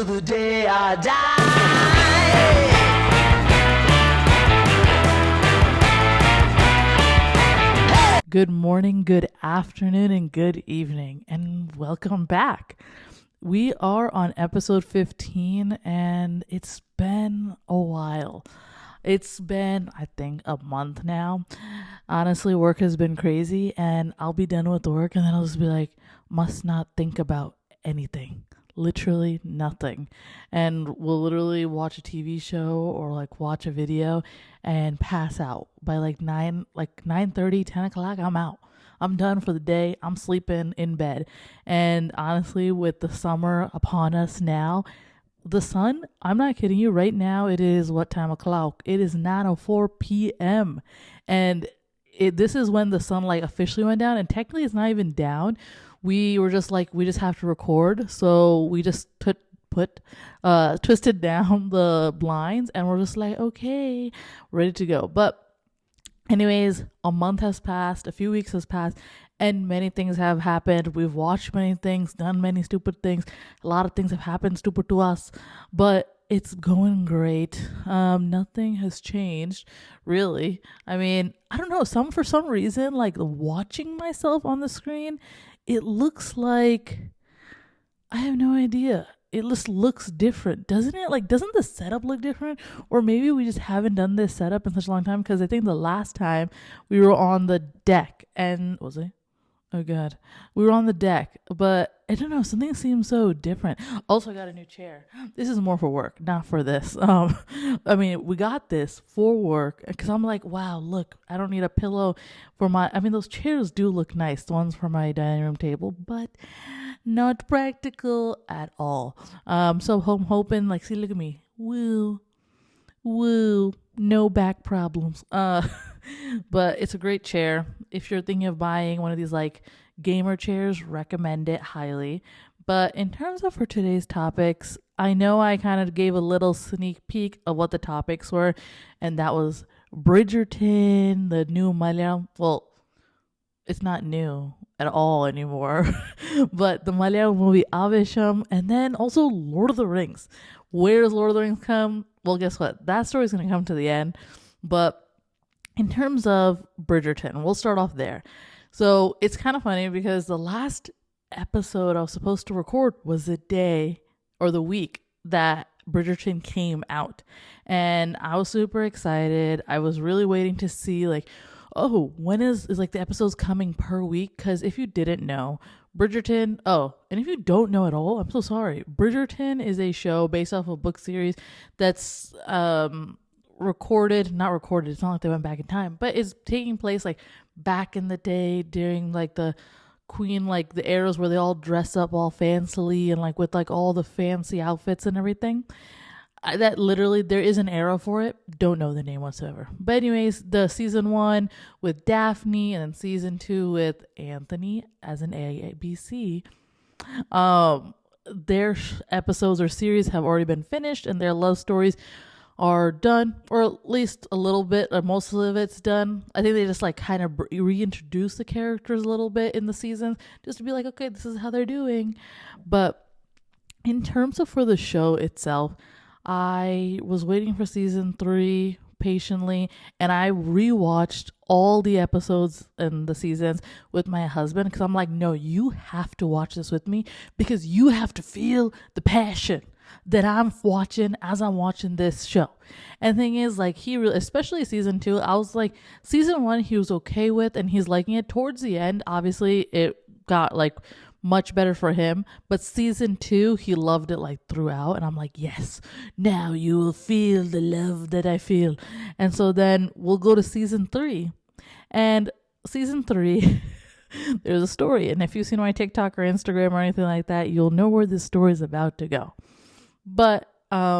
till the day I die. Good morning, good afternoon, and good evening, and welcome back. We are on episode 15, and it's been a while. It's been, I think, a month now. Honestly, work has been crazy, and I'll be done with work, and then I'll just be like, must not think about anything. Literally nothing. And we'll literally watch a TV show or like watch a video and pass out by like 9:30, 10 o'clock. I'm out. I'm done for the day. I'm sleeping in bed. And honestly, with the summer upon us now, the sun, I'm not kidding you, right now it is what time o'clock? It is 9:04 p.m. And this is when the sun like officially went down, and technically it's not even down. We were just like, we just have to record. So we just twisted down the blinds and we're just like, okay, ready to go. But anyways, a month has passed, a few weeks has passed, and many things have happened. We've watched many things, done many stupid things. A lot of things have happened stupid to us, but it's going great. Nothing has changed, really. I mean, I don't know, for some reason, like watching myself on the screen, it looks like, I have no idea. It just looks different, doesn't it? Like, doesn't the setup look different? Or maybe we just haven't done this setup in such a long time, because I think the last time we were on the deck, and was it? Oh God, we were on the deck, but I don't know, something seems so different. Also, I got a new chair. This is more for work, not for this. I mean, we got this for work because I'm like, wow, look, I don't need a pillow for those chairs do look nice, the ones for my dining room table, but not practical at all. So I'm hoping, like, see, look at me, woo, no back problems. But it's a great chair. If you're thinking of buying one of these like gamer chairs, recommend it highly. But in terms of for today's topics, I know I kind of gave a little sneak peek of what the topics were, and that was Bridgerton, the new Malayalam. Well, it's not new at all anymore, but the Malayalam movie Aavesham, and then also Lord of the Rings. Where does Lord of the Rings come? Well, guess what? That story's going to come to the end. But in terms of Bridgerton, we'll start off there. So it's kind of funny because the last episode I was supposed to record was the day or the week that Bridgerton came out. And I was super excited. I was really waiting to see like, oh, when is like the episodes coming per week? Because if you didn't know, Bridgerton, and if you don't know at all, I'm so sorry. Bridgerton is a show based off a book series that's not recorded, it's not like they went back in time, but it's taking place like back in the day during like the queen, like the eras where they all dress up all fancily and like with like all the fancy outfits and everything. That literally, there is an era for it. Don't know the name whatsoever. But anyways, the season 1 with Daphne and then season 2 with Anthony as an ABC. Their episodes or series have already been finished, and their love stories are done, or at least a little bit, or most of it's done. I think they just like kind of reintroduce the characters a little bit in the season, just to be like, okay, this is how they're doing. But in terms of for the show itself, I was waiting for season 3 patiently, and I rewatched all the episodes and the seasons with my husband, because I'm like, no, you have to watch this with me, because you have to feel the passion that I'm watching as I'm watching this show. And the thing is, like, he really, especially season 2, I was like, season 1 he was okay with and he's liking it. Towards the end, obviously it got like much better for him, but season 2 he loved it like throughout, and I'm like, yes, now you will feel the love that I feel. And so then we'll go to season 3, and season 3 there's a story, and if you've seen my TikTok or Instagram or anything like that, you'll know where this story is about to go. But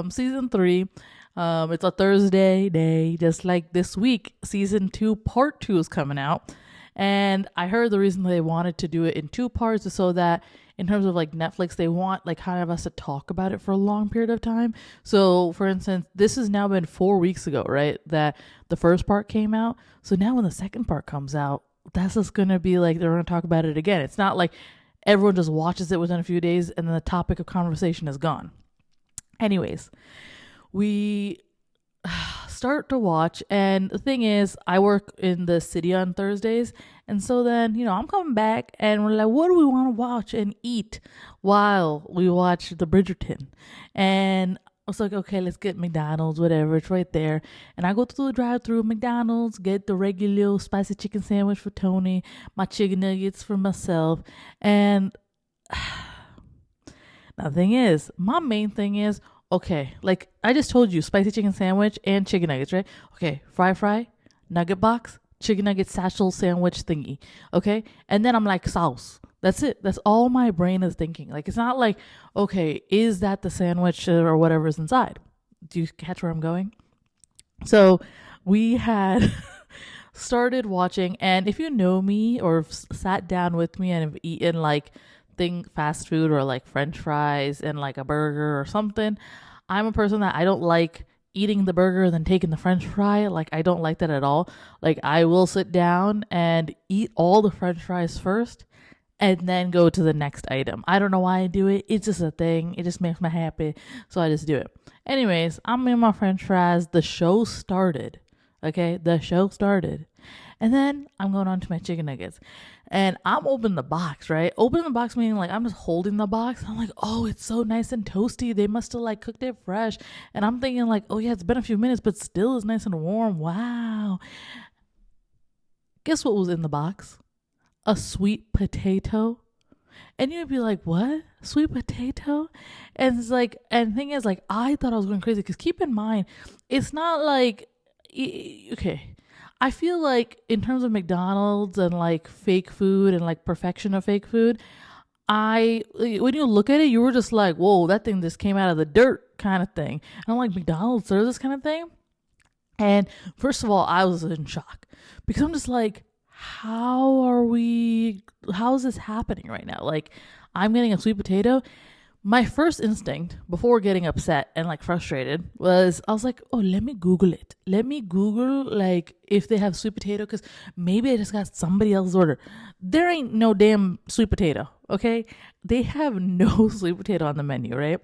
season 3, it's a Thursday day, just like this week. Season 2 part 2 is coming out, and I heard the reason they wanted to do it in 2 parts is so that in terms of like Netflix, they want like kind of us to talk about it for a long period of time. So for instance, this has now been 4 weeks ago, right, that the first part came out. So now when the second part comes out, that's just gonna be like they're gonna talk about it again. It's not like everyone just watches it within a few days and then the topic of conversation is gone. Anyways, we start to watch, and the thing is, I work in the city on Thursdays, and so then I'm coming back and we're like, what do we want to watch and eat while we watch the Bridgerton? And I was like, okay, let's get McDonald's, whatever, it's right there. And I go through the drive-through McDonald's, get the regular spicy chicken sandwich for Tony, my chicken nuggets for myself. And now the thing is, my main thing is, okay, like I just told you, spicy chicken sandwich and chicken nuggets, right? Okay, fry, nugget box, chicken nugget satchel sandwich thingy, okay? And then I'm like, sauce. That's it. That's all my brain is thinking. Like, it's not like, okay, is that the sandwich or whatever's inside? Do you catch where I'm going? So we had started watching, and if you know me or sat down with me and have eaten like fast food or like French fries and like a burger or something, I'm a person that I don't like eating the burger and then taking the French fry. Like, I don't like that at all. Like, I will sit down and eat all the French fries first and then go to the next item. I don't know why I do it. It's just a thing. It just makes me happy. So I just do it. Anyways, I'm in my French fries. The show started. Okay? The show started. And then I'm going on to my chicken nuggets. And I'm opening the box, right? Opening the box meaning like I'm just holding the box. I'm like, oh, it's so nice and toasty. They must have like cooked it fresh. And I'm thinking like, oh yeah, it's been a few minutes, but still is nice and warm. Wow. Guess what was in the box? A sweet potato. And you'd be like, what? Sweet potato? And it's like, and the thing is, like, I thought I was going crazy because keep in mind, it's not like, okay, I feel like in terms of McDonald's and like fake food and like perfection of fake food, when you look at it, you were just like, whoa, that thing just came out of the dirt kind of thing. And I'm like, McDonald's serves this kind of thing? And first of all, I was in shock because I'm just like, how is this happening right now? Like, I'm getting a sweet potato. My first instinct before getting upset and like frustrated was, I was like, oh, let me Google it. Let me Google like if they have sweet potato, because maybe I just got somebody else's order. There ain't no damn sweet potato, okay? They have no sweet potato on the menu, right?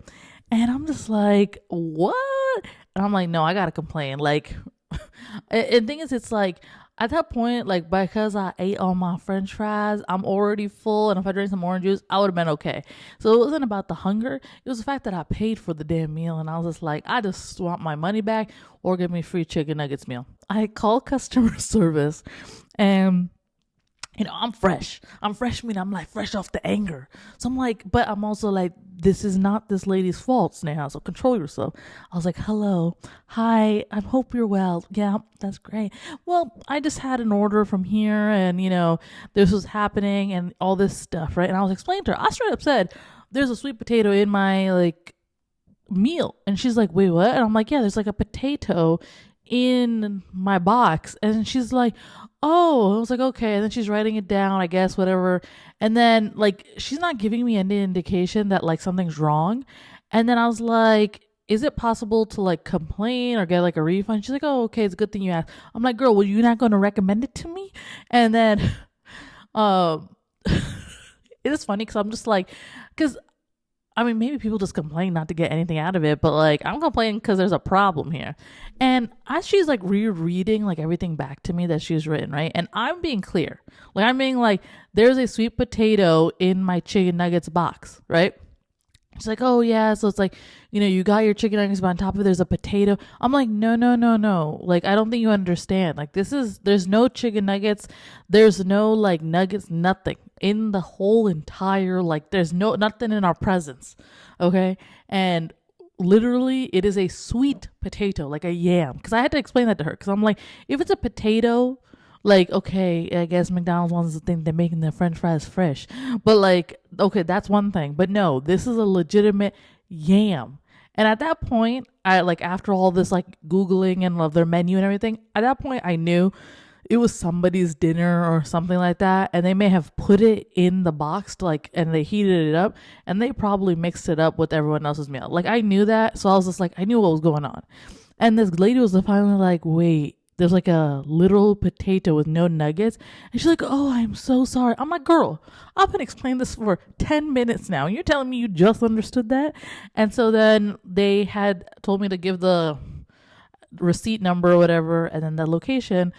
And I'm just like, what? And I'm like, no, I gotta complain. Like, and the thing is, it's like, at that point, like, because I ate all my French fries, I'm already full. And if I drank some orange juice, I would have been okay. So it wasn't about the hunger. It was the fact that I paid for the damn meal. And I was just like, I just want my money back or give me free chicken nuggets meal. I called customer service and, I'm fresh. Meaning I'm like fresh off the anger. So I'm like, but I'm also like, this is not this lady's fault now. So control yourself. I was like, hello. Hi. I hope you're well. Yeah, that's great. Well, I just had an order from here and, this was happening and all this stuff, right? And I was explaining to her, I straight up said, there's a sweet potato in my like meal. And she's like, wait, what? And I'm like, yeah, there's like a potato in my box. And she's like, oh. I was like, okay. And then she's writing it down, I guess, whatever. And then like she's not giving me any indication that like something's wrong. And then I was like, is it possible to like complain or get like a refund? She's like, oh, okay, it's a good thing you asked. I'm like, girl, well, you're not going to recommend it to me? And then it is funny because I'm just like, because I mean, maybe people just complain not to get anything out of it, but like I'm complaining because there's a problem here. And as she's like rereading like everything back to me that she's written, right? And I'm being clear. Like I'm being like, there's a sweet potato in my chicken nuggets box, right? She's like, oh yeah. So it's like, you got your chicken nuggets, but on top of it, there's a potato. I'm like, no. Like, I don't think you understand. Like there's no chicken nuggets. There's no like nuggets, nothing in the whole entire, like there's nothing in our presence. Okay. And literally it is a sweet potato, like a yam. Cause I had to explain that to her. Cause I'm like, if it's a potato, like, okay, I guess McDonald's wants to think they're making their French fries fresh. But like, okay, that's one thing. But no, this is a legitimate yam. And at that point, I like after all this like Googling and of their menu and everything, at that point I knew it was somebody's dinner or something like that. And they may have put it in the box to like, and they heated it up and they probably mixed it up with everyone else's meal. Like I knew that. So I was just like, I knew what was going on. And this lady was finally like, wait, there's like a little potato with no nuggets. And she's like, oh, I'm so sorry. I'm like, girl, I've been explaining this for 10 minutes now. You're telling me you just understood that? And so then they had told me to give the receipt number or whatever, and then the location.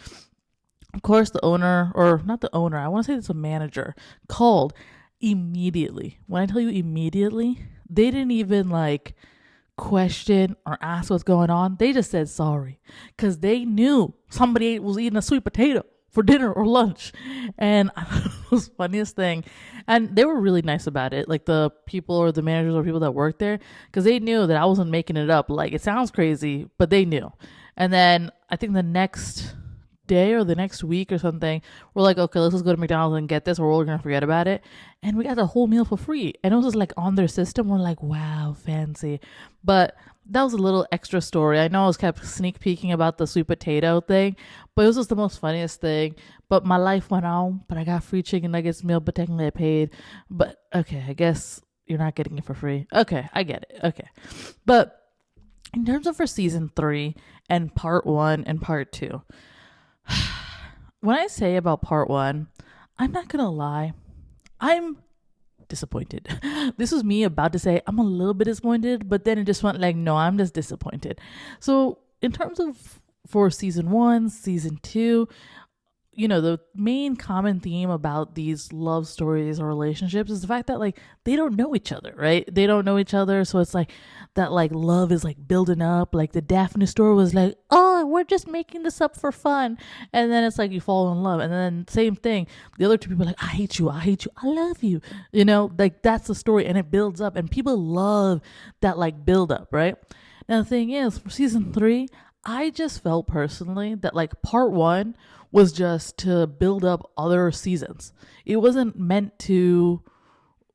Of course, the owner, or not the owner, I want to say it's a manager, called immediately. When I tell you immediately, they didn't even like question or ask what's going on. They just said sorry because they knew somebody was eating a sweet potato for dinner or lunch. And it was the funniest thing. And they were really nice about it, like the people or the managers or people that worked there, because they knew that I wasn't making it up. Like, it sounds crazy, but they knew. And then I think the next day or the next week or something, we're like, okay, let's just go to McDonald's and get this, or we're gonna forget about it. And we got the whole meal for free, and it was just like on their system. We're like, wow, fancy. But that was a little extra story. I know I was kept sneak peeking about the sweet potato thing, but it was just the most funniest thing. But my life went on, but I got free chicken nuggets meal, but technically I paid. But okay, I guess you're not getting it for free. Okay, I get it. Okay. But in terms of for season 3 and part 1 and part 2, when I say about part 1, I'm not gonna lie, I'm disappointed. This was me about to say I'm a little bit disappointed, but then it just went like, no, I'm just disappointed. So in terms of for season 1, season 2, you know, the main common theme about these love stories or relationships is the fact that like they don't know each other, right? They don't know each other. So it's like that like love is like building up. Like the Daphne story was like, oh, we're just making this up for fun. And then it's like you fall in love. And then same thing. The other two people are like, I hate you. I hate you. I love you. You know, like that's the story, and it builds up, and people love that like build up, right? Now the thing is, for season 3, I just felt personally that like part 1 was just to build up other seasons. It wasn't meant to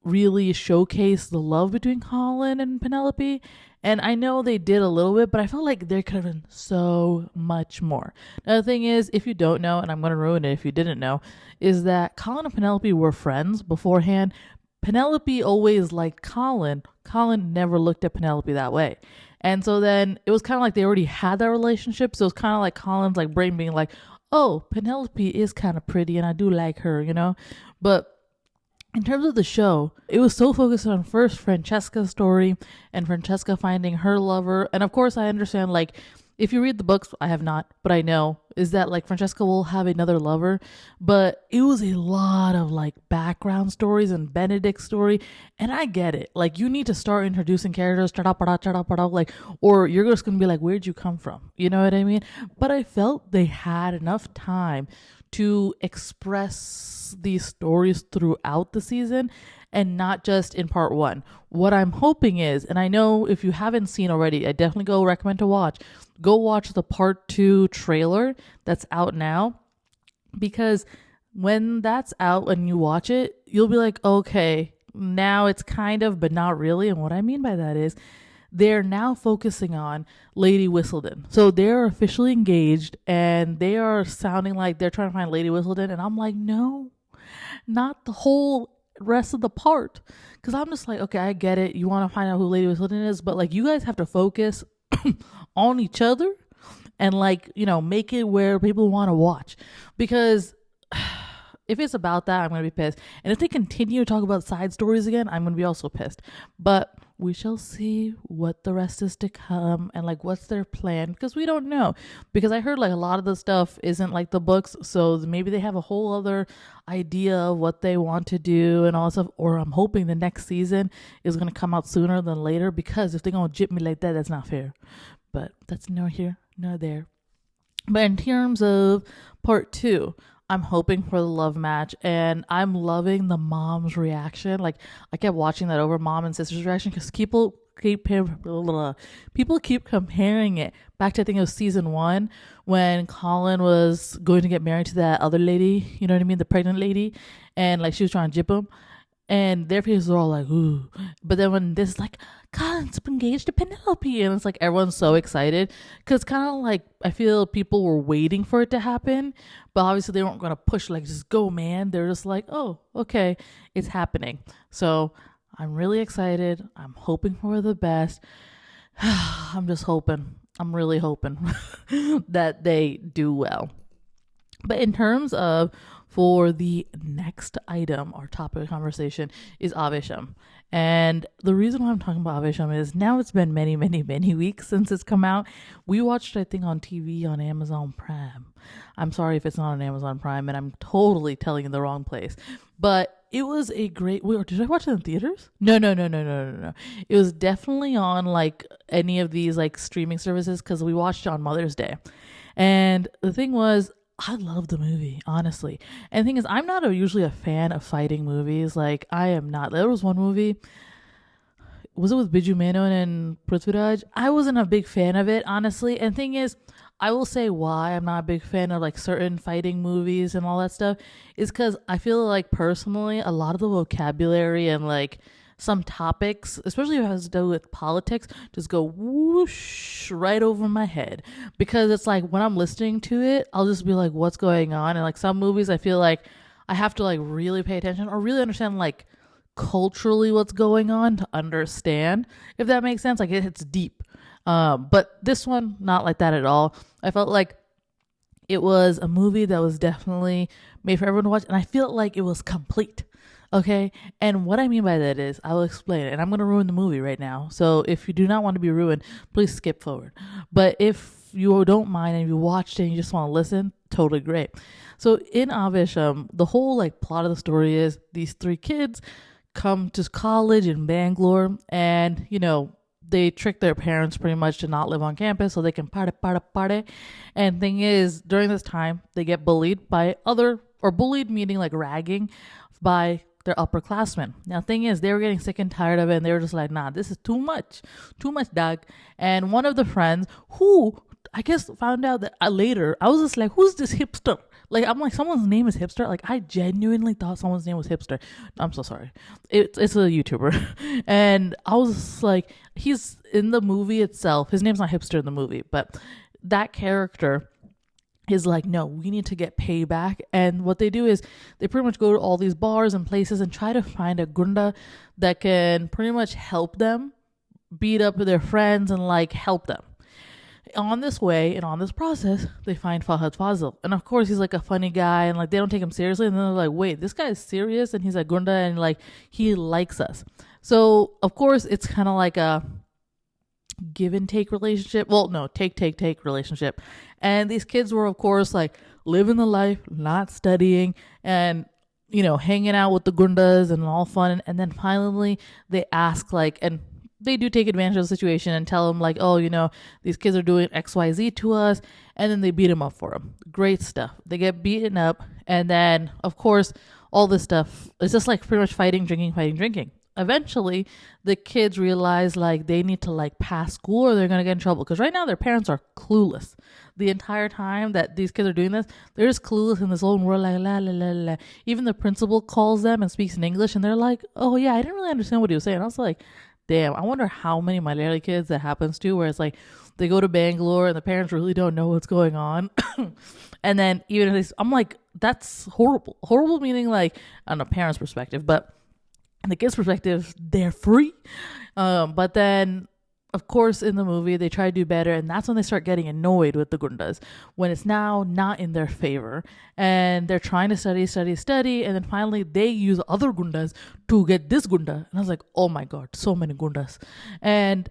really showcase the love between Colin and Penelope. And I know they did a little bit, but I felt like there could have been so much more. Now, the thing is, if you don't know, and I'm going to ruin it if you didn't know, is that Colin and Penelope were friends beforehand. Penelope always liked Colin. Colin never looked at Penelope that way. And so then it was kind of like they already had that relationship. So it's kind of like Colin's like brain being like, oh, Penelope is kind of pretty and I do like her, you know? But in terms of the show, it was so focused on first Francesca's story and Francesca finding her lover. And of course, I understand, like, if you read the books, I have not, but I know, is that like Francesca will have another lover. But it was a lot of like background stories and Benedict's story. And I get it. Like, you need to start introducing characters, like, or you're just going to be like, where'd you come from? You know what I mean? But I felt they had enough time to express these stories throughout the season and not just in part 1. What I'm hoping is, and I know if you haven't seen already, I definitely recommend to watch. Go watch the part 2 trailer that's out now, because when that's out and you watch it, you'll be like, okay, now it's kind of, but not really. And what I mean by that is they're now focusing on Lady Whistledown. So they're officially engaged and they are sounding like they're trying to find Lady Whistledown. And I'm like, no, not the whole rest of the part. Because I'm just like, okay, I get it. You want to find out who Lady Whistledown is, but like you guys have to focus on each other and like, you know, make it where people want to watch. Because if it's about that, I'm going to be pissed. And if they continue to talk about side stories again, I'm going to be also pissed. But we shall see what the rest is to come and like what's their plan, because we don't know. Because I heard like a lot of the stuff isn't like the books, so maybe they have a whole other idea of what they want to do and all that stuff. Or I'm hoping the next season is going to come out sooner than later, because if they're going to jip me like that, that's not fair. But that's nor here nor there. But in terms of part 2, I'm hoping for the love match, and I'm loving the mom's reaction. Like, I kept watching that over, mom and sister's reaction, because people keep comparing it back to, I think it was season 1 when Colin was going to get married to that other lady, you know what I mean, the pregnant lady, and like she was trying to jip him, and their faces were all like, ooh. But then when this like, Colin's engaged to Penelope, and it's like everyone's so excited, because kind of like I feel people were waiting for it to happen, but obviously they weren't going to push like, just go, man. They're just like, oh, okay, it's happening. So I'm really excited. I'm hoping for the best. I'm just hoping. I'm really hoping that they do well. But in terms of for the next item, our topic of conversation is Aavesham. And the reason why I'm talking about Aavesham is now it's been many, many, many weeks since it's come out. We watched, I think, on TV on Amazon Prime. I'm sorry if it's not on Amazon Prime and I'm totally telling you the wrong place. But it was a great. Wait, did I watch it in theaters? No. It was definitely on like any of these like streaming services because we watched it on Mother's Day. And the thing was, I love the movie, honestly. And the thing is, I'm not usually a fan of fighting movies. Like, I am not. There was one movie, was it with Biju Menon and Prithviraj? I wasn't a big fan of it, honestly. And the thing is, I will say why I'm not a big fan of like certain fighting movies and all that stuff is because I feel like personally, a lot of the vocabulary and like some topics, especially if it has to do with politics, just go whoosh right over my head. Because it's like when I'm listening to it, I'll just be like, what's going on? And like some movies, I feel like I have to like really pay attention or really understand like culturally what's going on to understand, if that makes sense. Like it's deep. But this one, not like that at all. I felt like it was a movie that was definitely made for everyone to watch. And I feel like it was complete. Okay. And what I mean by that is I will explain it, and I'm going to ruin the movie right now. So if you do not want to be ruined, please skip forward. But if you don't mind and you watched it and you just want to listen, totally great. So in Aavesham, the whole like plot of the story is these three kids come to college in Bangalore, and you know, they trick their parents pretty much to not live on campus so they can party. And thing is, during this time, they get bullied by bullied meaning like ragging by their upperclassmen. Now, thing is, they were getting sick and tired of it, and they were just like, nah, this is too much, dog. And one of the friends, who I guess found out that later, I was just like, who's this hipster? Like, I'm like, someone's name is hipster? Like, I genuinely thought someone's name was hipster. I'm so sorry. It's a YouTuber. And I was just like, he's in the movie itself. His name's not hipster in the movie, but that character is like, no, we need to get payback. And what they do is they pretty much go to all these bars and places and try to find a gunda that can pretty much help them beat up their friends and like help them. On this way and on this process, they find Fahadh Faasil. And of course, he's like a funny guy and like they don't take him seriously. And then they're like, wait, this guy is serious and he's a gunda and like he likes us. So of course, it's kind of like a give and take relationship. Well, no, take relationship. And these kids were, of course, like living the life, not studying and, you know, hanging out with the gundas and all fun. And then finally they ask like, and they do take advantage of the situation and tell them like, oh, you know, these kids are doing XYZ to us. And then they beat them up for them. Great stuff. They get beaten up. And then, of course, all this stuff, it's just like pretty much fighting, drinking. Eventually, the kids realize like they need to like pass school or they're going to get in trouble. Because right now their parents are clueless. The entire time that these kids are doing this, they're just clueless in this own world. Like, la, la, la, la. Even the principal calls them and speaks in English and they're like, oh yeah, I didn't really understand what he was saying. I was like, damn, I wonder how many Malayali kids that happens to, where it's like they go to Bangalore and the parents really don't know what's going on. And then even if I'm like, that's horrible. Horrible meaning like on a parent's perspective, but in the kids' perspective, they're free. But then, of course, in the movie, they try to do better. And that's when they start getting annoyed with the gundas, when it's now not in their favor. And they're trying to study. And then finally, they use other gundas to get this gunda. And I was like, oh my God, so many gundas. And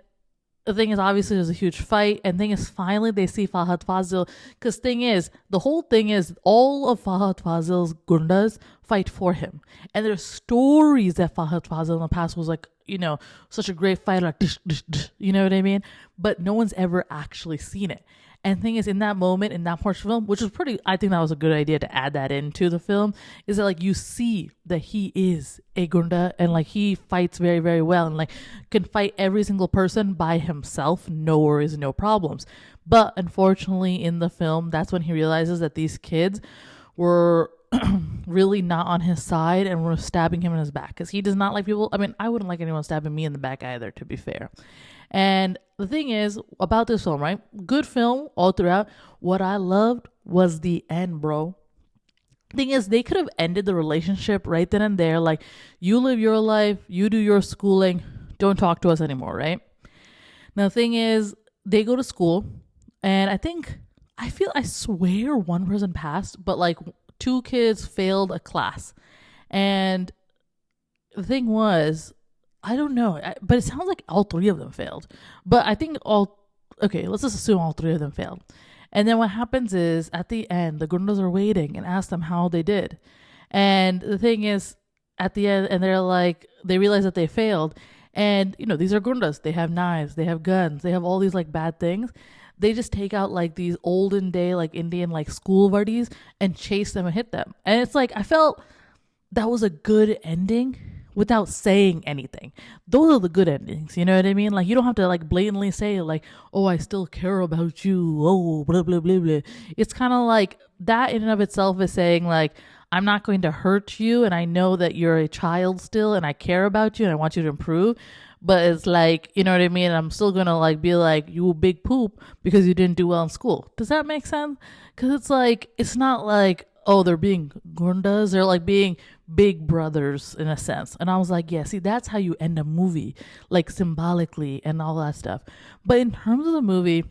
the thing is, obviously, there's a huge fight. And thing is, finally, they see Fahadh Faasil. Because thing is, the whole thing is all of Fahadh Faasil's gundas fight for him. And there's stories that Fahadh Faasil in the past was like, you know, such a great fighter, like, dish, dish, dish, you know what I mean? But no one's ever actually seen it. And the thing is, in that moment, in that portion of the film, which was I think that was a good idea to add that into the film, is that like you see that he is a gunda and like he fights very, very well and like can fight every single person by himself, no worries, no problems. But unfortunately, in the film, that's when he realizes that these kids were really not on his side and were stabbing him in his back because he does not like people. I mean, I wouldn't like anyone stabbing me in the back either, to be fair. And the thing is about this film, right? Good film all throughout. What I loved was the end, bro. Thing is, they could have ended the relationship right then and there. Like, you live your life, you do your schooling, don't talk to us anymore, right? Now, the thing is, they go to school, and I swear one person passed, but like two kids failed a class. And the thing was, I don't know, but it sounds like all three of them failed. But I think okay, let's just assume all three of them failed. And then what happens is at the end, the Gundas are waiting and ask them how they did. And the thing is, at the end, and they're like, they realize that they failed. And, these are Gundas. They have knives, they have guns, they have all these like bad things. They just take out like these olden day, like Indian, like school buddies and chase them and hit them. And it's like, I felt that was a good ending without saying anything. Those are the good endings, you know what I mean? Like, you don't have to like blatantly say like, oh, I still care about you, oh, blah blah blah blah. It's kind of like that in and of itself is saying like, I'm not going to hurt you, and I know that you're a child still, and I care about you and I want you to improve. But it's like, you know what I mean? I'm still gonna like be like, you a big poop because you didn't do well in school. Does that make sense? Because it's like, it's not like, oh, they're being gundas. They're like being big brothers in a sense. And I was like, yeah, see, that's how you end a movie, like symbolically and all that stuff. But in terms of the movie,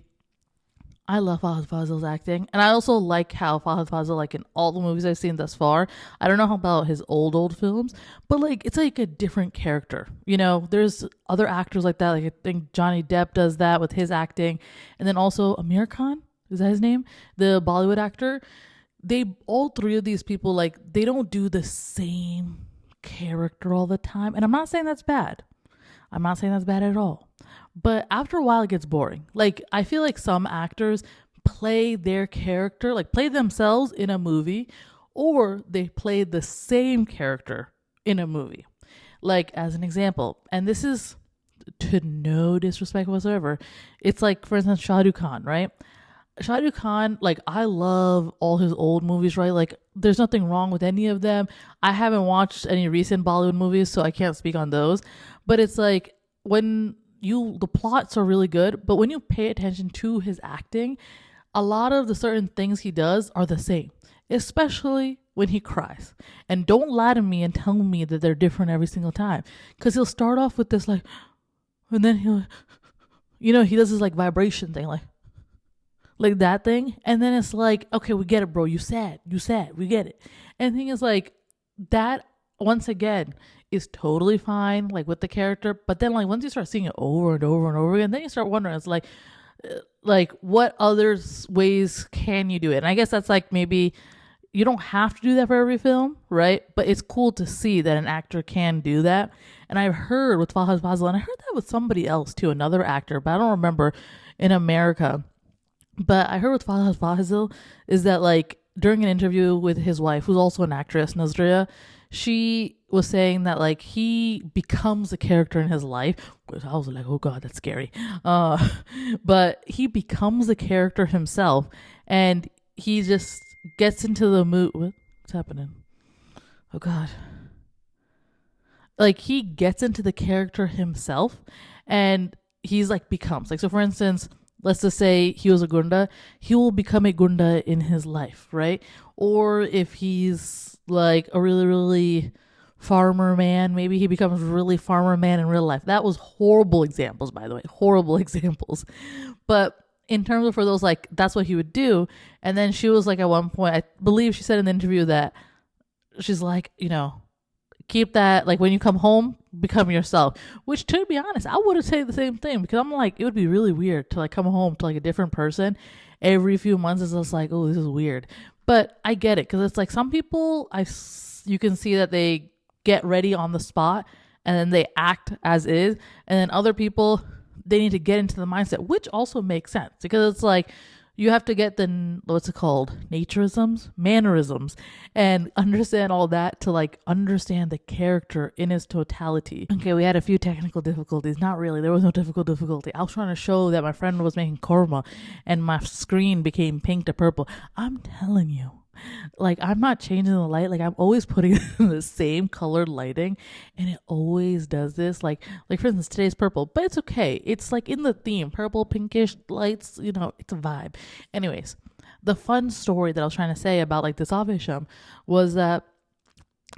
I love Fahadh Faasil's acting. And I also like how Fahadh Faasil, like in all the movies I've seen thus far, I don't know how about his old films, but like it's like a different character. There's other actors like that. Like I think Johnny Depp does that with his acting. And then also Amir Khan, is that his name? The Bollywood actor. All three of these people, like, they don't do the same character all the time. And I'm not saying that's bad. I'm not saying that's bad at all. But after a while, it gets boring. Like, I feel like some actors play their character, like play themselves in a movie, or they play the same character in a movie. Like, as an example, and this is to no disrespect whatsoever, it's like, for instance, Shah Rukh Khan, right? Shah Rukh Khan, like, I love all his old movies, right? Like, there's nothing wrong with any of them. I haven't watched any recent Bollywood movies, so I can't speak on those. But it's like, the plots are really good, but when you pay attention to his acting, a lot of the certain things he does are the same, especially when he cries. And don't lie to me and tell me that they're different every single time. Because he'll start off with this, like, and then he does this, like, vibration thing, like that thing. And then it's like, okay, we get it, bro. You sad, we get it. And the thing is, like, that, once again, is totally fine, like, with the character. But then, like, once you start seeing it over and over and over again, then you start wondering, it's like what other ways can you do it? And I guess that's like, maybe you don't have to do that for every film, right? But it's cool to see that an actor can do that. And I've heard with Fahadh Faasil, and I heard that with somebody else too, another actor, but I don't remember, in America. But I heard with Fahadh Faasil is that, like, during an interview with his wife, who's also an actress, Nazria, she was saying that, like, he becomes a character in his life. Which I was like, oh God, that's scary. But he becomes a character himself, and he just gets into the mood. What's happening? Oh God. Like, he gets into the character himself, and he's like becomes, like, so for instance, let's just say he was a gunda, he will become a gunda in his life, right? Or if he's like a really, really farmer man, maybe he becomes really farmer man in real life. That was horrible examples, by the way, horrible examples. But in terms of, for those, like, that's what he would do. And then she was like, at one point, I believe she said in the interview that she's like, keep that, like, when you come home, become yourself. Which, to be honest, I would have said the same thing, because I'm like, it would be really weird to, like, come home to, like, a different person every few months. It's just like, oh, this is weird. But I get it, because it's like some people, you can see that they get ready on the spot and then they act as is, and then other people, they need to get into the mindset, which also makes sense, because it's like, you have to get what's it called? Naturisms? Mannerisms. And understand all that to, like, understand the character in its totality. Okay, we had a few technical difficulties. Not really. There was no difficulty. I was trying to show that my friend was making korma and my screen became pink to purple. I'm telling you. Like, I'm not changing the light. Like, I'm always putting the same colored lighting, and it always does this. Like for instance, today's purple, but it's okay. It's like in the theme, purple, pinkish lights, it's a vibe. Anyways, the fun story that I was trying to say about, like, this Aavesham was that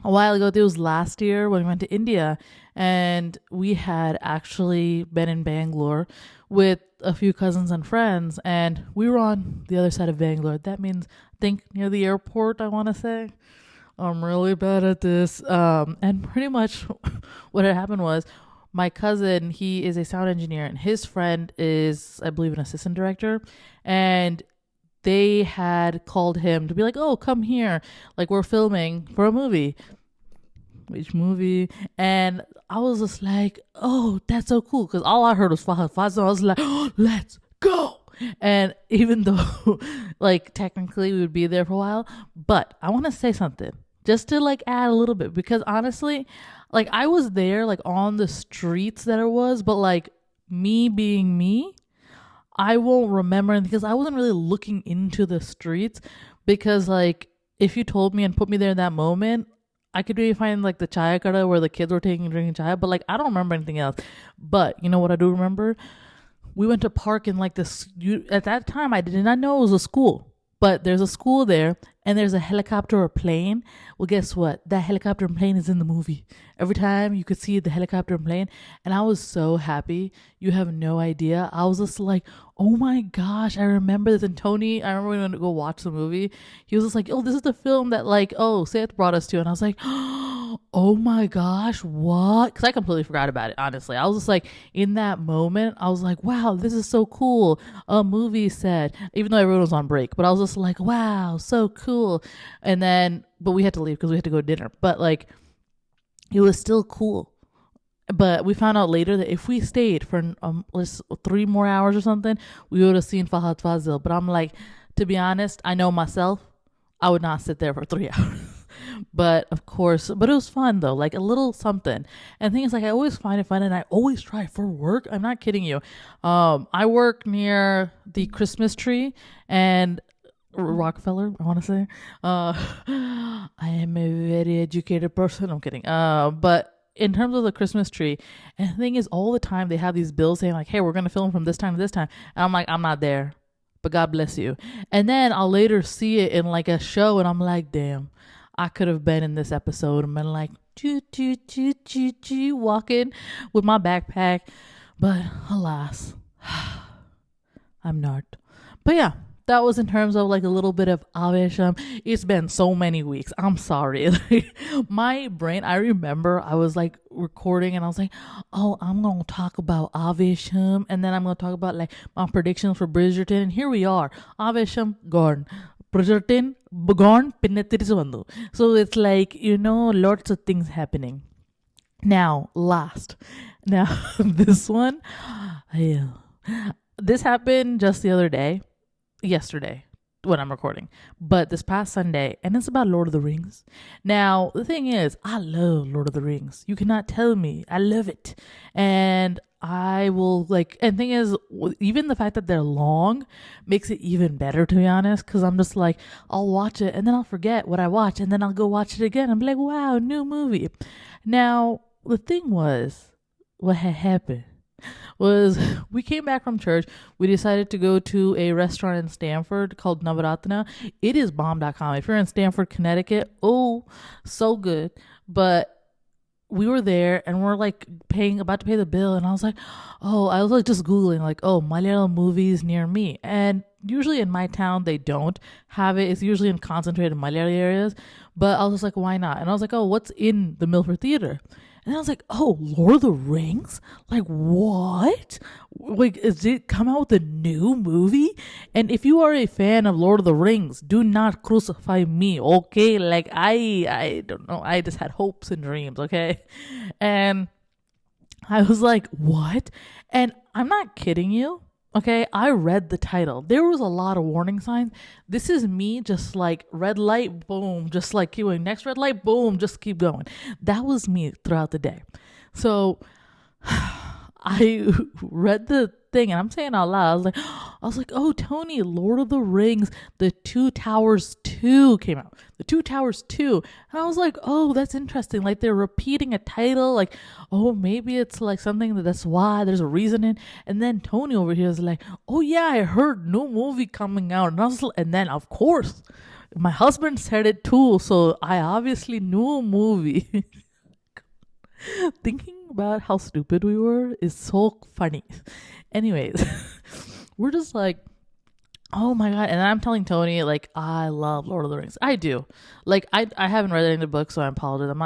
a while ago. It was last year when we went to India, and we had actually been in Bangalore with a few cousins and friends, and we were on the other side of Bangalore. That means, I think, near the airport, I want to say. I'm really bad at this. And pretty much what had happened was my cousin, he is a sound engineer, and his friend is, I believe, an assistant director. And they had called him to be like, oh, come here. Like, we're filming for a movie. Which movie? And I was just like, oh, that's so cool. Because all I heard was Fahad Faasil. I was like, oh, let's go. And even though, like, technically we would be there for a while, but I want to say something just to, like, add a little bit. Because honestly, like, I was there, like, on the streets that it was, but, like, me being me, I won't remember anything because I wasn't really looking into the streets. Because, like, if you told me and put me there in that moment, I could really find, like, the chaya kada where the kids were drinking chaya, but, like, I don't remember anything else. But you know what I do remember? We went to park in, like, this. At that time, I did not know it was a school, but there's a school there, and there's a helicopter or plane. Well, guess what? That helicopter and plane is in the movie. Every time you could see the helicopter and plane, and I was so happy. You have no idea. I was just like, oh my gosh, I remember this. And Tony, I remember when we went to go watch the movie. He was just like, oh, this is the film that, like, oh, Seth brought us to. And I was like, oh my gosh, what? Because I completely forgot about it, honestly. I was just like, in that moment, I was like, wow, this is so cool. A movie set, even though everyone was on break. But I was just like, wow, so cool. And then, but we had to leave because we had to go to dinner. But, like, it was still cool. But we found out later that if we stayed for 3 more hours or something, we would have seen Fahadh Faasil. But I'm like, to be honest, I know myself, I would not sit there for 3 hours. But of course, but it was fun though, like a little something. And the thing is, like, I always find it fun, and I always try for work. I'm not kidding you. I work near the Christmas tree and Rockefeller, I want to say. I am a very educated person. I'm kidding. But in terms of the Christmas tree, and the thing is, all the time they have these bills saying like, hey, we're going to film from this time to this time. And I'm like, I'm not there, but God bless you. And then I'll later see it in, like, a show, and I'm like, damn, I could have been in this episode and been like, choo, choo, choo, choo, choo, walking with my backpack. But alas, I'm not. But yeah, that was in terms of, like, a little bit of Aavesham. It's been so many weeks. I'm sorry. Like, my brain, I remember I was, like, recording and I was like, oh, I'm going to talk about Aavesham, and then I'm going to talk about, like, my predictions for Bridgerton. And here we are. Aavesham gone. Bridgerton gone. Pinne tirisu vandu. So it's like, you know, lots of things happening. Now, this one, this happened just the other day. Yesterday when I'm recording, but this past Sunday, and it's about Lord of the Rings. Now, the thing is, I love Lord of the Rings. You cannot tell me. I love it. And I will, like, and thing is, even the fact that they're long makes it even better, to be honest, because I'm just like, I'll watch it and then I'll forget what I watched, and then I'll go watch it again. I'm like, wow, new movie. Now, the thing was, what had happened was we came back from church. We decided to go to a restaurant in Stamford called Navaratna. It is bomb.com. If you're in Stamford, Connecticut, oh, so good. But we were there and we're like about to pay the bill. And I was like, oh, I was like just Googling like, oh, Malayalam movies near me. And usually in my town, they don't have it. It's usually in concentrated Malayali areas. But I was just like, why not? And I was like, oh, what's in the Milford Theater? And I was like, oh, Lord of the Rings? Like, what? Like, is it come out with a new movie? And if you are a fan of Lord of the Rings, do not crucify me, okay? Like, I don't know. I just had hopes and dreams, okay? And I was like, what? And I'm not kidding you. Okay, I read the title. There was a lot of warning signs. This is me just like red light, boom, just like keep going. Next red light, boom, just keep going. That was me throughout the day. So I read the thing and I'm saying out loud, I was like, oh, Tony, Lord of the Rings, The Two Towers 2 came out. The Two Towers 2. And I was like, oh, that's interesting. Like they're repeating a title. Like, oh, maybe it's like something that's why there's a reason in. And then Tony over here is like, oh yeah, I heard new movie coming out. And then of course, my husband said it too. So I obviously knew a movie. Thinking about how stupid we were is so funny. Anyways, we're just like, oh my god. And I'm telling Tony, like, I love Lord of the Rings. I do. Like, I haven't read any of the books, so I apologize. I'm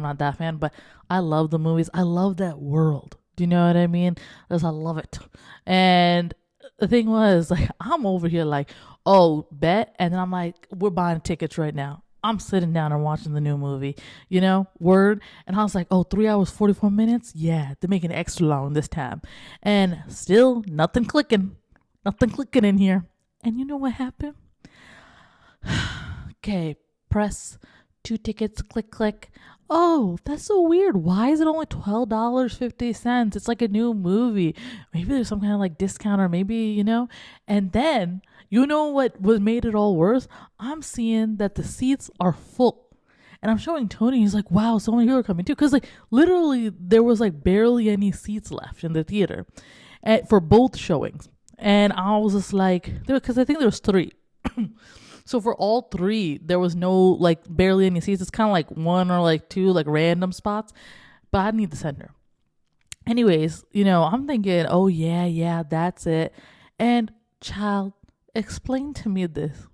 not that fan, but I love the movies. I love that world. Do you know what I mean? Because I love it. And the thing was, like, I'm over here like, oh, bet. And then I'm like, we're buying tickets right now. I'm sitting down and watching the new movie, word. And I was like, oh, 3 hours, 44 minutes. Yeah, they're making it extra long this time. And still nothing clicking in here. And you know what happened? Okay, press 2 tickets, click. Oh, that's so weird. Why is it only $12.50? It's like a new movie. Maybe there's some kind of like discount or maybe, and then you know what made it all worse? I'm seeing that the seats are full. And I'm showing Tony, he's like, wow, so many people are coming too. Because like literally there was like barely any seats left in the theater for both showings. And I was just like, because I think there was 3. So for all 3, there was no like barely any seats. It's kind of like 1 or like 2 like random spots. But I need the center. Anyways, I'm thinking, oh yeah, that's it. And child, explain to me this.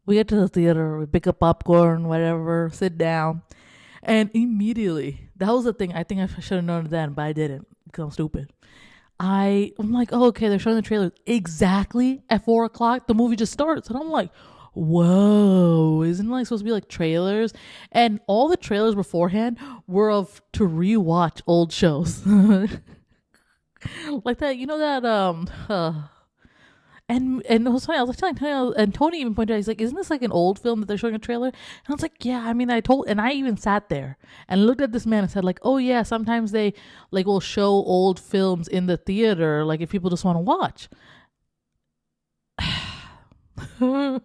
We get to the theater, we pick up popcorn, whatever, sit down, and immediately, that was the thing. I think I should have known then, but I didn't because I'm stupid. I'm like, oh, okay, they're showing the trailers. Exactly at 4 o'clock, the movie just starts. And I'm like, whoa, isn't it like supposed to be like trailers? And all the trailers beforehand were to rewatch old shows. Like that, And it was funny. I was like telling Tony, and Tony even pointed out, he's like, "Isn't this like an old film that they're showing a trailer?" And I was like, "Yeah." I mean, I even sat there and looked at this man and said, "Like, oh yeah, sometimes they like will show old films in the theater, like if people just want to watch." And,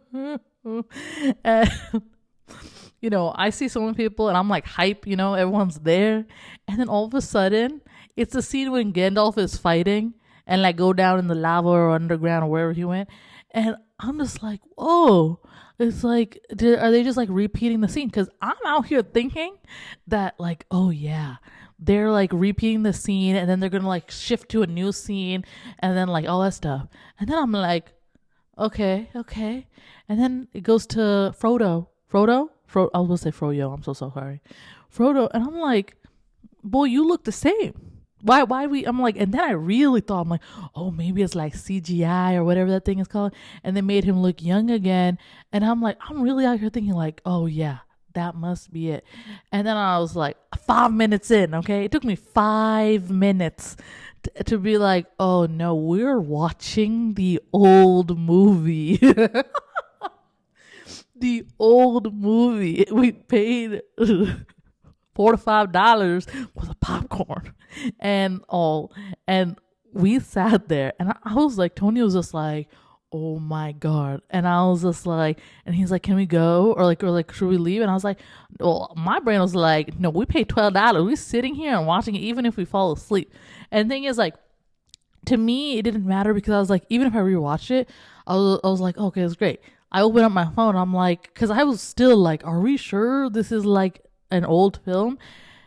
I see so many people, and I'm like hype. Everyone's there, and then all of a sudden, it's the scene when Gandalf is fighting. And like go down in the lava or underground or wherever he went. And I'm just like, whoa. It's like, are they just like repeating the scene? Because I'm out here thinking that like, oh yeah, they're like repeating the scene and then they're going to like shift to a new scene and then like all that stuff. And then I'm like, okay. And then it goes to Frodo. I was going to say Froyo. I'm so sorry. Frodo. And I'm like, boy, you look the same. Why I'm like, and then I really thought, I'm like, oh, maybe it's like CGI or whatever that thing is called. And they made him look young again. And I'm like, I'm really out here thinking like, oh yeah, that must be it. And then I was like 5 minutes in. Okay. It took me 5 minutes to be like, oh no, we're watching the old movie. The old movie. We paid $4 to $5 for the popcorn and all. And we sat there and I was like, Tony was just like, oh my God. And I was just like, and he's like, can we go? Or like, should we leave? And I was like, well, my brain was like, no, we paid $12. We're sitting here and watching it even if we fall asleep. And the thing is like, to me, it didn't matter because I was like, even if I rewatched it, I was like, okay, it's great. I opened up my phone. I'm like, because I was still like, are we sure this is like an old film?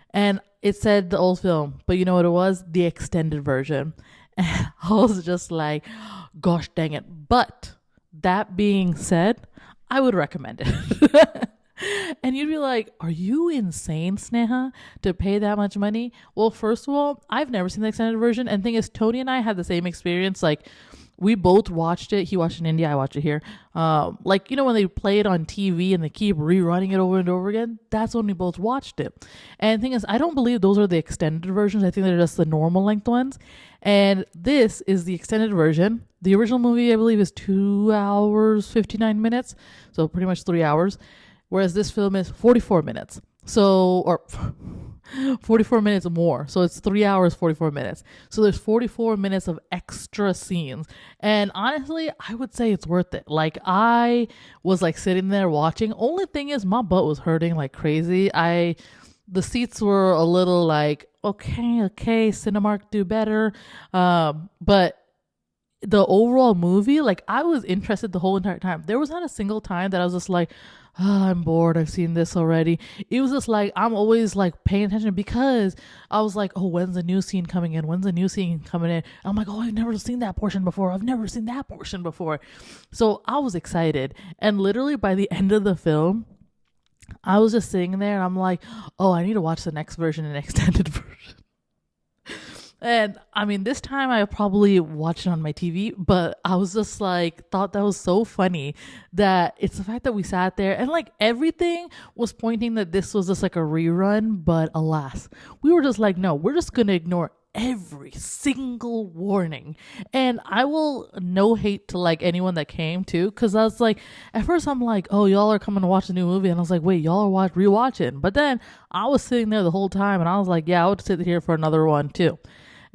And it said the old film, but you know what it was? The extended version. And I was just like, gosh dang it. But that being said, I would recommend it. And you'd be like, are you insane, Sneha, to pay that much money? Well, first of all, I've never seen the extended version. And the thing is, Tony and I had the same experience. Like, we both watched it. He watched it in India. I watched it here. Like, you know, when they play it on TV and they keep rerunning it over and over again, that's when we both watched it. And the thing is, I don't believe those are the extended versions. I think they're just the normal length ones. And this is the extended version. The original movie, I believe, is 2 hours, 59 minutes. So pretty much 3 hours. Whereas this film is 44 minutes. So, or 44 minutes more. So it's 3 hours, 44 minutes. So there's 44 minutes of extra scenes. And honestly, I would say it's worth it. Like I was like sitting there watching. Only thing is my butt was hurting like crazy. The seats were a little like, okay, Cinemark do better. But the overall movie, like I was interested the whole entire time. There was not a single time that I was just like, I'm bored. I've seen this already. It was just like, I'm always like paying attention because I was like, oh, when's the new scene coming in? When's the new scene coming in? I'm like, oh, I've never seen that portion before. I've never seen that portion before. So I was excited. And literally by the end of the film, I was just sitting there and I'm like, oh, I need to watch the next version and extended version. And I mean, this time I probably watched it on my TV, but I was just like, thought that was so funny that it's the fact that we sat there and like everything was pointing that this was just like a rerun. But alas, we were just like, no, we're just going to ignore every single warning. And I will no hate to like anyone that came too, because I was like, at first I'm like, oh, y'all are coming to watch the new movie, and I was like, wait, y'all are rewatching. But then I was sitting there the whole time and I was like, yeah, I would sit here for another one too.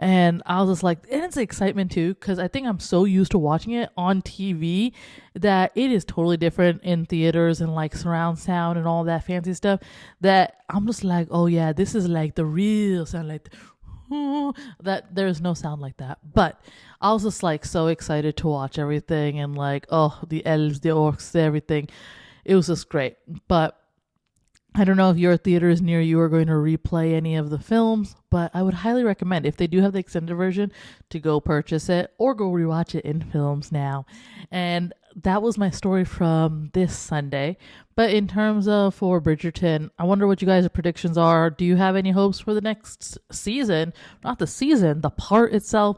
And I was just like, and it's excitement too, because I think I'm so used to watching it on TV that it is totally different in theaters and like surround sound and all that fancy stuff, that I'm just like, oh yeah, this is like the real sound, like that. There's no sound like that. But I was just like so excited to watch everything, and like, oh, the elves, the orcs, everything. It was just great. But I don't know if your theaters near you are going to replay any of the films, but I would highly recommend, if they do have the extended version, to go purchase it or go rewatch it in films now. And that was my story from this Sunday. But in terms of for Bridgerton, I wonder what you guys' predictions are. Do you have any hopes for the next season? Not the season, the part itself.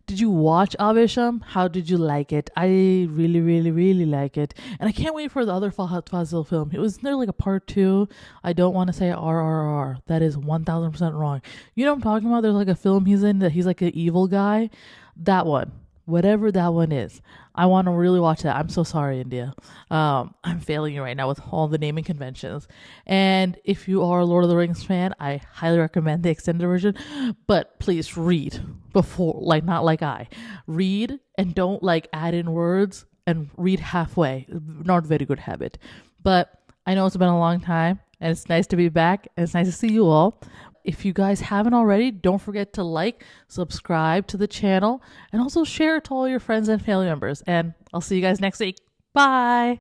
Did you watch Aavesham? How did you like it? I really, really, really like it. And I can't wait for the other Fahadh Faasil film. It was there like a part 2. I don't want to say RRR. That is 1000% wrong. You know what I'm talking about? There's like a film he's in that he's like an evil guy. That one. Whatever that one is. I want to really watch that. I'm so sorry, India. I'm failing you right now with all the naming conventions. And if you are a Lord of the Rings fan, I highly recommend the extended version. But please read before, like not like I. Read and don't like add in words, and read halfway. Not a very good habit. But I know it's been a long time, and it's nice to be back, and it's nice to see you all. If you guys haven't already, don't forget to like, subscribe to the channel, and also share it to all your friends and family members. And I'll see you guys next week. Bye.